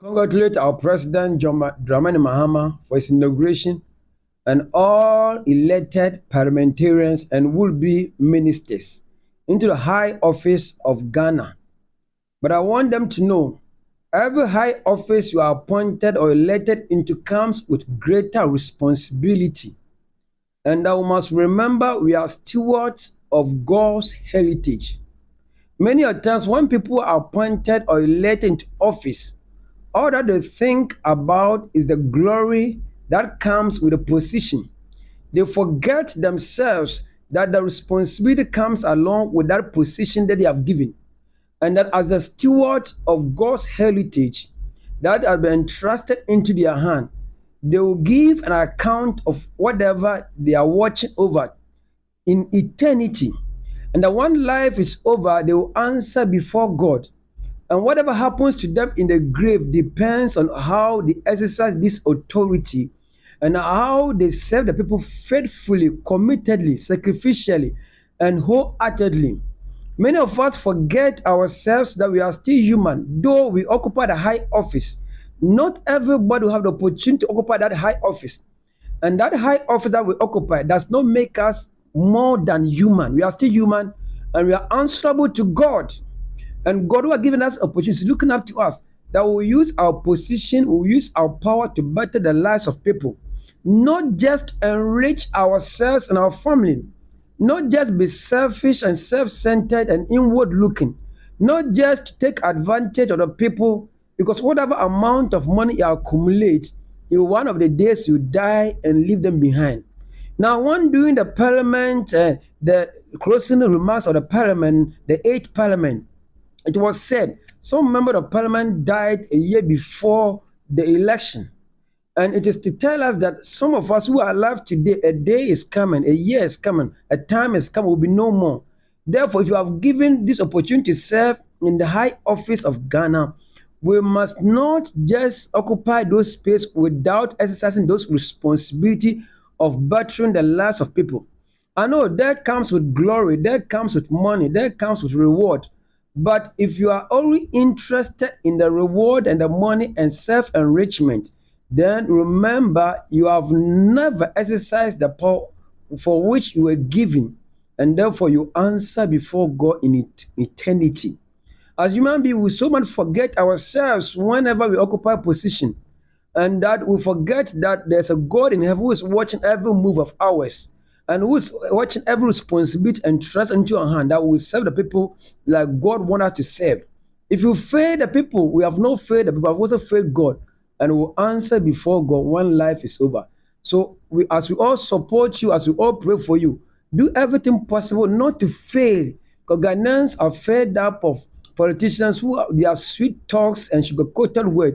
Congratulate our President Dramani Mahama for his inauguration and all elected parliamentarians and would-be ministers into the high office of Ghana. But I want them to know every high office you are appointed or elected into comes with greater responsibility. And that we must remember we are stewards of God's heritage. Many a times when people are appointed or elected into office, all that they think about is the glory that comes with the position. They forget themselves that the responsibility comes along with that position that they have given. And that as the stewards of God's heritage that have been entrusted into their hand, they will give an account of whatever they are watching over in eternity. And that when life is over, they will answer before God. And whatever happens to them in the grave depends on how they exercise this authority and how they serve the people faithfully, committedly, sacrificially, and wholeheartedly. Many of us forget ourselves that we are still human, though we occupy the high office. Not everybody will have the opportunity to occupy that high office. And that high office that we occupy does not make us more than human. We are still human and we are answerable to God. And God who has given us opportunity, looking up to us, that we will use our position, we will use our power to better the lives of people. Not just enrich ourselves and our family. Not just be selfish and self-centered and inward looking. Not just take advantage of the people, because whatever amount of money you accumulate, in one of the days you die and leave them behind. Now, when during the parliament, the closing remarks of the parliament, the eighth parliament, it was said some member of parliament died a year before the election. And it is to tell us that some of us who are alive today, a day is coming, a year is coming, a time is coming, will be no more. Therefore, if you have given this opportunity to serve in the high office of Ghana, we must not just occupy those space without exercising those responsibility of bettering the lives of people. I know that comes with glory, that comes with money, that comes with reward. But if you are only interested in the reward and the money and self-enrichment, then remember you have never exercised the power for which you were given, and therefore you answer before God in eternity. As human beings, we so much forget ourselves whenever we occupy a position, and that we forget that there's a God in heaven who is watching every move of ours and who is watching every responsibility and trust into your hand that we serve the people like God wants us to serve. If you fail the people, we have not failed the people, we have also failed God, and we will answer before God when life is over. So, as we all support you, as we all pray for you, do everything possible not to fail. Because Ghanaians are fed up of politicians who are, their sweet talks and sugar-coated words